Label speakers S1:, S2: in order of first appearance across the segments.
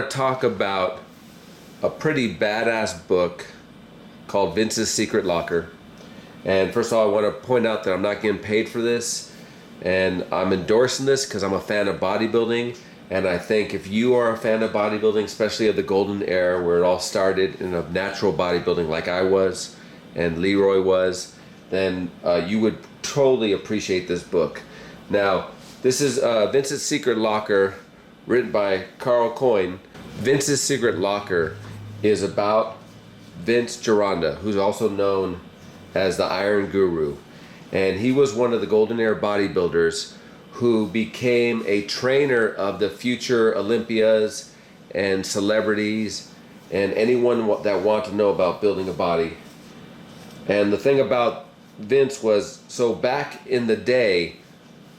S1: to talk about a pretty badass book called Vince's Secret Locker. And first of all, I want to point out that I'm not getting paid for this, and I'm endorsing this because I'm a fan of bodybuilding. And I think if you are a fan of bodybuilding, especially of the golden era where it all started in a natural bodybuilding like I was and Leroy was, then you would totally appreciate this book. Now, this is Vince's Secret Locker, written by Carl Coyne. Vince's Secret Locker is about Vince Gironda, who's also known as the Iron Guru. And he was one of the golden era bodybuilders who became a trainer of the future Olympias and celebrities and anyone that wanted to know about building a body. And the thing about Vince was, so back in the day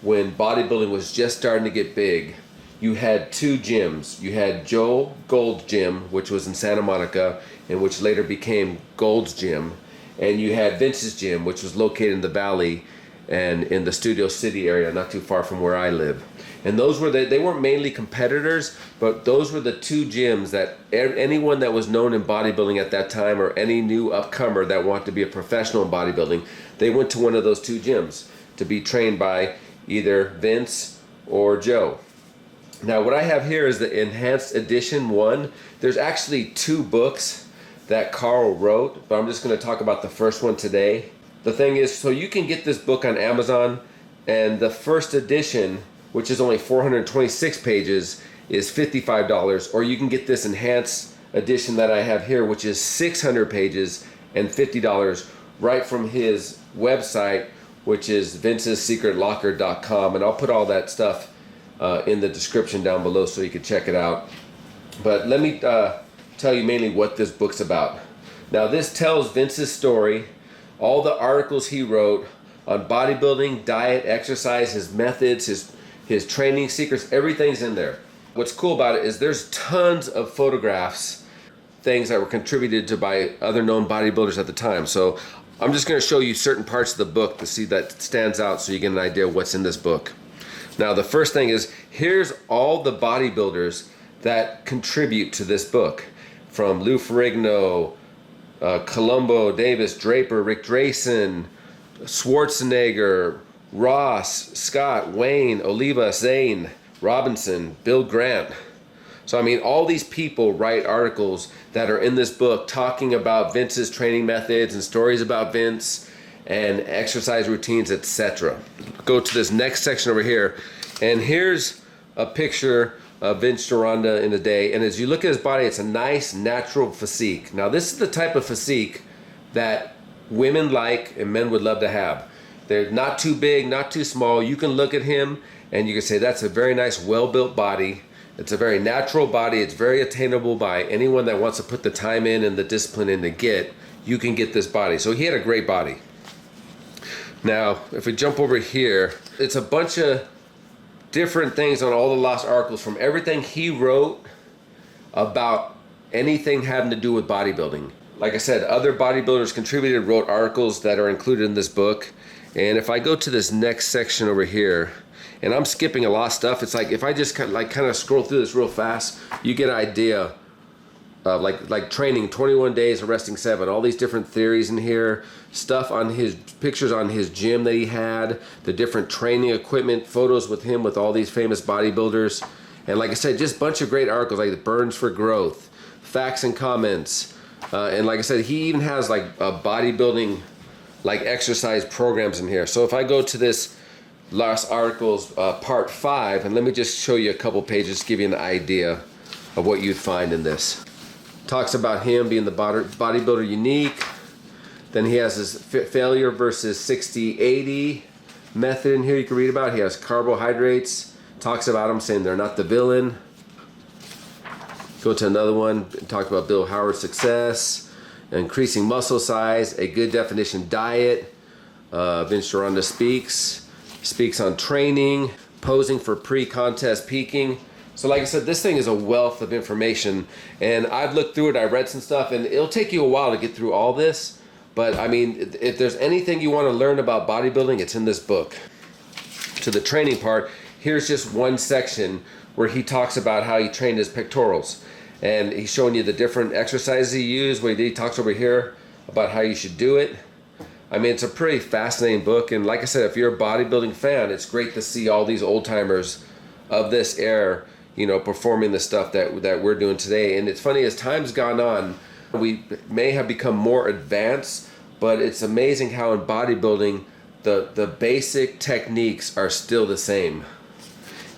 S1: when bodybuilding was just starting to get big, you had two gyms. You had Joe Gold's gym, which was in Santa Monica, and which later became Gold's Gym. And you had Vince's gym, which was located in the Valley and in the Studio City area, not too far from where I live. And those were they weren't mainly competitors, but those were the two gyms that anyone that was known in bodybuilding at that time, or any new upcomer that wanted to be a professional in bodybuilding, they went to one of those two gyms to be trained by either Vince or Joe. Now, what I have here is the Enhanced Edition 1. There's actually two books that Carl wrote, but I'm just going to talk about the first one today. The thing is, so you can get this book on Amazon, and the first edition, which is only 426 pages, is $55, or you can get this enhanced edition that I have here, which is 600 pages and $50, right from his website, which is vincessecretlocker.com, and I'll put all that stuff in the description down below so you can check it out. But let me tell you mainly what this book's about. Now, this tells Vince's story, all the articles he wrote on bodybuilding, diet, exercise, his methods, his training secrets, everything's in there. What's cool about it is there's tons of photographs, things that were contributed to by other known bodybuilders at the time. So I'm just going to show you certain parts of the book to see that stands out so you get an idea of what's in this book. Now, the first thing is, here's all the bodybuilders that contribute to this book, from Lou Ferrigno, Columbo, Davis, Draper, Rick Drayson, Schwarzenegger, Ross, Scott, Wayne, Oliva, Zane, Robinson, Bill Grant. So I mean, all these people write articles that are in this book talking about Vince's training methods and stories about Vince and exercise routines, etc. Go to this next section over here, and here's a picture of Vince Gironda in the day, and as you look at his body, it's a nice natural physique. Now, this is the type of physique that women like and men would love to have. They're not too big, not too small. You can look at him and you can say that's a very nice, well-built body. It's a very natural body. It's very attainable by anyone that wants to put the time in and the discipline in to get. You can get this body. So he had a great body. Now, if we jump over here, it's a bunch of different things on all the lost articles, from everything he wrote about anything having to do with bodybuilding. Like I said, other bodybuilders contributed, wrote articles that are included in this book. And if I go to this next section over here, and I'm skipping a lot of stuff, it's like if I just kind of scroll through this real fast, you get an idea of like training 21 days, resting 7, all these different theories in here, stuff on his pictures on his gym that he had, the different training equipment, photos with him with all these famous bodybuilders. And like I said, just a bunch of great articles like the Burns for Growth, Facts and Comments, and like I said, he even has like a bodybuilding like exercise programs in here. So if I go to this Lost Articles part 5, and let me just show you a couple pages to give you an idea of what you'd find in this. Talks about him being the bodybuilder unique. Then he has his failure versus 60-80 method in here you can read about. He has carbohydrates. Talks about them saying they're not the villain. Go to another one. Talk about Bill Howard's success. Increasing muscle size. A good definition diet. Vince Gironda speaks on training. Posing for pre-contest peaking. So like I said, this thing is a wealth of information, and I've looked through it, I read some stuff, and it'll take you a while to get through all this, but I mean, if there's anything you want to learn about bodybuilding, it's in this book. To the training part, here's just one section where he talks about how he trained his pectorals. And he's showing you the different exercises he used. Where he talks over here about how you should do it. I mean, it's a pretty fascinating book. And like I said, if you're a bodybuilding fan, it's great to see all these old timers of this era, you know, performing the stuff that we're doing today. And it's funny, as time's gone on, we may have become more advanced, but it's amazing how in bodybuilding, the basic techniques are still the same.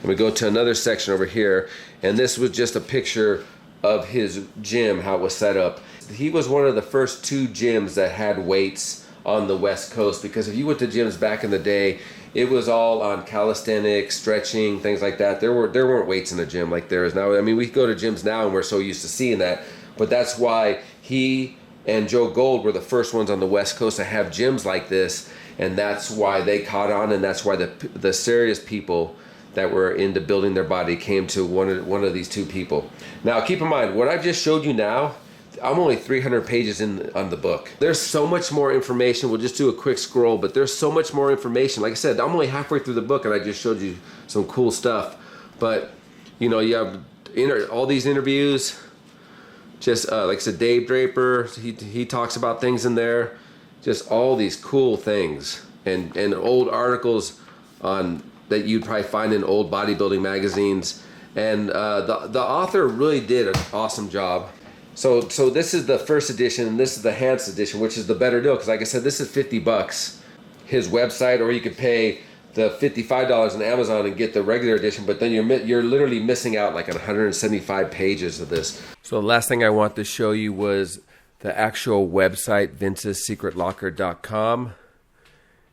S1: And we go to another section over here, and this was just a picture of his gym, how it was set up. He was one of the first 2 gyms that had weights on the West Coast, because if you went to gyms back in the day, it was all on calisthenics, stretching, things like that. There weren't weights in the gym like there is now. I mean, we go to gyms now and we're so used to seeing that, but that's why he and Joe Gold were the first ones on the West Coast to have gyms like this, and that's why they caught on, and that's why the serious people that were into building their body came to one of these 2 people. Now, keep in mind, what I've just showed you now, I'm only 300 pages in on the book. There's so much more information. We'll just do a quick scroll, but there's so much more information. Like I said, I'm only halfway through the book, and I just showed you some cool stuff. But, you know, you have all these interviews. Just like I said, Dave Draper, he talks about things in there. Just all these cool things, and old articles on that you'd probably find in old bodybuilding magazines. And the author really did an awesome job. So this is the first edition, and this is the enhanced edition, which is the better deal, because like I said, this is $50, his website, or you could pay the $55 on Amazon and get the regular edition, but then you're literally missing out like 175 pages of this. So the last thing I want to show you was the actual website, vincessecretlocker.com.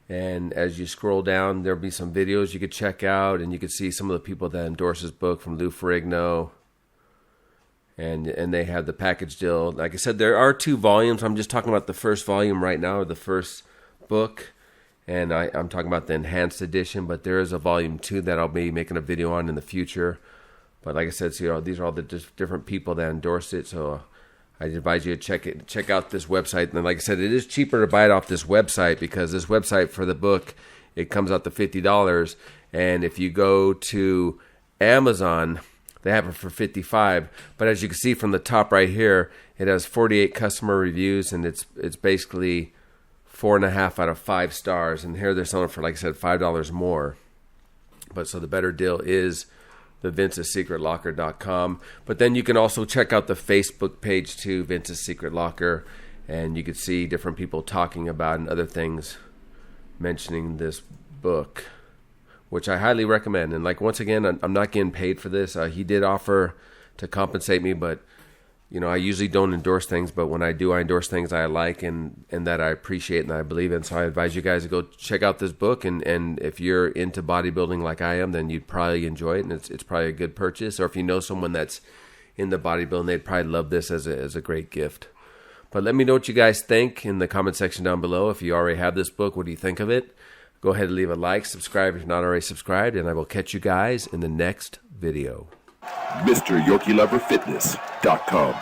S1: And as you scroll down, there'll be some videos you could check out, and you could see some of the people that endorse his book, from Lou Ferrigno. And they have the package deal. Like I said, there are 2 volumes. I'm just talking about the first volume right now, or the first book. And I'm talking about the enhanced edition, but there is a volume 2 that I'll be making a video on in the future. But like I said, so, you know, these are all the different people that endorse it. So I advise you to check out this website. And like I said, it is cheaper to buy it off this website, because this website for the book, it comes out to $50. And if you go to Amazon, they have it for $55. But as you can see from the top right here, it has 48 customer reviews, and it's basically 4.5 out of 5 stars. And here they're selling for, like I said, $5 more. But so the better deal is the vincessecretlocker.com. But then you can also check out the Facebook page too, Vince's Secret Locker, and you can see different people talking about and other things mentioning this book, which I highly recommend. And like, once again, I'm not getting paid for this. He did offer to compensate me, but you know, I usually don't endorse things, but when I do, I endorse things I like and that I appreciate and I believe in. So I advise you guys to go check out this book, and if you're into bodybuilding like I am, then you'd probably enjoy it, and it's probably a good purchase. Or if you know someone that's into bodybuilding, they'd probably love this as a great gift. But let me know what you guys think in the comment section down below. If you already have this book, what do you think of it? Go ahead and leave a like, subscribe if you're not already subscribed, and I will catch you guys in the next video.
S2: MrYorkieLoverFitness.com